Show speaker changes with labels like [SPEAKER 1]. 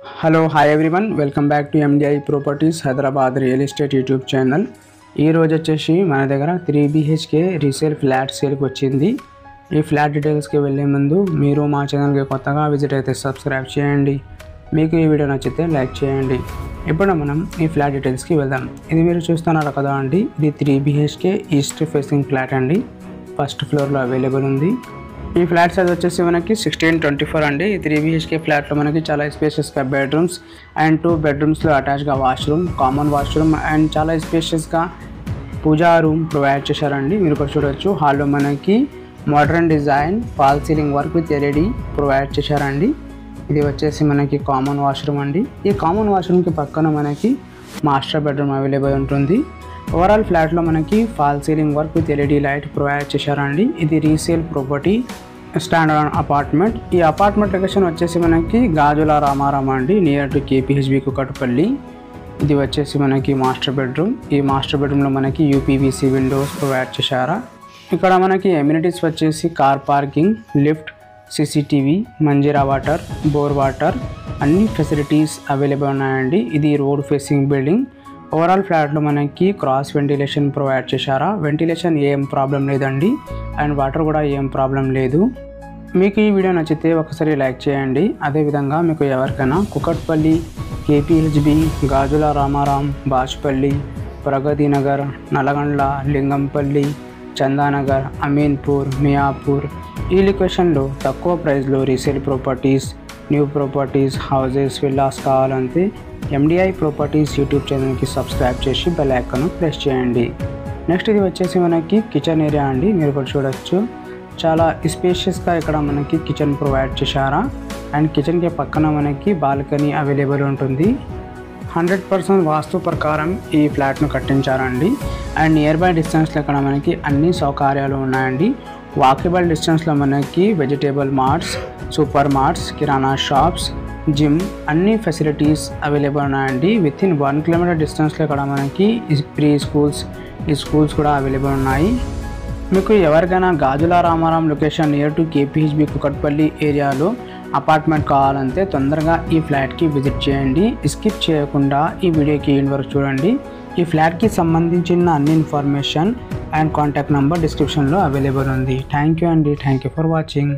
[SPEAKER 1] Hello, hi everyone. Welcome back to MDI Properties Hyderabad Real Estate YouTube channel. ఈ రోజు వచ్చేసి మన దగ్గర 3 BHK రీసేల్ ఫ్లాట్ సేల్కి వచ్చింది. ఈ ఫ్లాట్ డీటెయిల్స్కి వెళ్ళే ముందు మీరు మా ఛానల్కి కొత్తగా విజిట్ అయితే సబ్స్క్రైబ్ చేయండి. మీకు ఈ వీడియో నచ్చితే లైక్ చేయండి. ఇప్పుడు మనం ఈ ఫ్లాట్ డీటెయిల్స్కి వెళ్దాం. ఇది మీరు చూస్తున్నారు కదా అండి, ఇది 3 BHK ఈస్ట్ ఫేసింగ్ ఫ్లాట్ అండి. ఫస్ట్ ఫ్లోర్లో అవైలబుల్ ఉంది. ఈ ఫ్లాట్ సైజ్ వచ్చేసి మనకి 1624 అండి. ఈ 3 BHK ఫ్లాట్లో మనకి చాలా స్పేషియస్గా బెడ్రూమ్స్ అండ్ 2 బెడ్రూమ్స్లో అటాచ్గా వాష్రూమ్, కామన్ వాష్రూమ్ అండ్ చాలా స్పేషియస్గా పూజా రూమ్ ప్రొవైడ్ చేశారండి. మీరు ఇక్కడ చూడొచ్చు. హాల్లో మనకి modern design fall ceiling work with LED provide చేశారండి. ఇది వచ్చేసి మనకి కామన్ వాష్రూమ్ అండి. ఈ కామన్ వాష్రూమ్కి పక్కన మనకి మాస్టర్ బెడ్రూమ్ అవైలబుల్ ఉంటుంది. ఓవరాల్ ఫ్లాట్లో మనకి fall ceiling work with LED light provide చేశారండి. ఇది రీసేల్ ప్రాపర్టీ స్టాండర్డ్ అపార్ట్మెంట్. ఈ అపార్ట్మెంట్ లొకేషన్ వచ్చేసి మనకి గాజుల రామారామ అండి, నియర్ టు KPHB కుకట్పల్లి. ఇది వచ్చేసి మనకి మాస్టర్ బెడ్రూమ్. ఈ మాస్టర్ బెడ్రూమ్లో మనకి UPVC విండోస్ ప్రొవైడ్ చేశారా. ఇక్కడ మనకి ఎమ్యూనిటీస్ వచ్చేసి car parking, lift, CCTV, Manjira water, bore water అన్ని ఫెసిలిటీస్ అవైలబుల్ ఉన్నాయండి. ఇది రోడ్ ఫేసింగ్ బిల్డింగ్. ఓవరాల్ ఫ్లాట్లో మనకి క్రాస్ వెంటిలేషన్ ప్రొవైడ్ చేశారా. వెంటిలేషన్ ఏం ప్రాబ్లం లేదండి అండ్ వాటర్ కూడా ఏం ప్రాబ్లం లేదు. మీకు ఈ వీడియో నచ్చితే ఒకసారి లైక్ చేయండి. అదేవిధంగా మీకు ఎవరికైనా కుకట్పల్లి, KPHB, గాజుల రామారాం, బాజ్పల్లి, ప్రగతి నగర్, నల్గొండ, లింగంపల్లి, చందానగర్, అమీన్పూర్, మియాపూర్ ఈ లొకేషన్లో తక్కువ ప్రైస్లో resale properties, new properties, houses, villas కావాలంటే MDI ప్రాపర్టీస్ యూట్యూబ్ ఛానల్కి సబ్స్క్రైబ్ చేసి బెల్ ఐకాన్ ప్రెస్ చేయండి. నెక్స్ట్ ఇది వచ్చేసి మనకి కిచెన్ ఏరియా అండి. మీరు ఇక్కడ చూడొచ్చు. చాలా స్పేషియస్గా ఇక్కడ మనకి కిచెన్ ప్రొవైడ్ చేశారా అండ్ కిచెన్కి పక్కన మనకి బాల్కనీ అవైలబుల్ ఉంటుంది. 100% వాస్తు ప్రకారం ఈ ఫ్లాట్ను కట్టించారండి. అండ్ నియర్ బై డిస్టెన్స్లో ఇక్కడ మనకి అన్ని సౌకర్యాలు ఉన్నాయండి. వాకబుల్ డిస్టెన్స్లో మనకి vegetable marts, super marts, kirana shops, gym అన్ని ఫెసిలిటీస్ అవైలబుల్ ఉన్నాయండి. వితిన్ 1 kilometer డిస్టెన్స్లో ఇక్కడ మనకి ప్రీ స్కూల్స్, ఈ స్కూల్స్ కూడా అవైలబుల్ ఉన్నాయి. మీకు ఎవరికైనా Gajula Ramaram location near to KPHB Kukatpally ఏరియాలో అపార్ట్మెంట్ కావాలంటే తొందరగా ఈ ఫ్లాట్కి విజిట్ చేయండి. స్కిప్ చేయకుండా ఈ వీడియోకి ఎండ్ వరకు చూడండి. ఈ ఫ్లాట్కి సంబంధించిన అన్ని ఇన్ఫర్మేషన్ అండ్ కాంటాక్ట్ నెంబర్ డిస్క్రిప్షన్లో అవైలబుల్ ఉంది. థ్యాంక్ యూ అండి. Thank you for watching.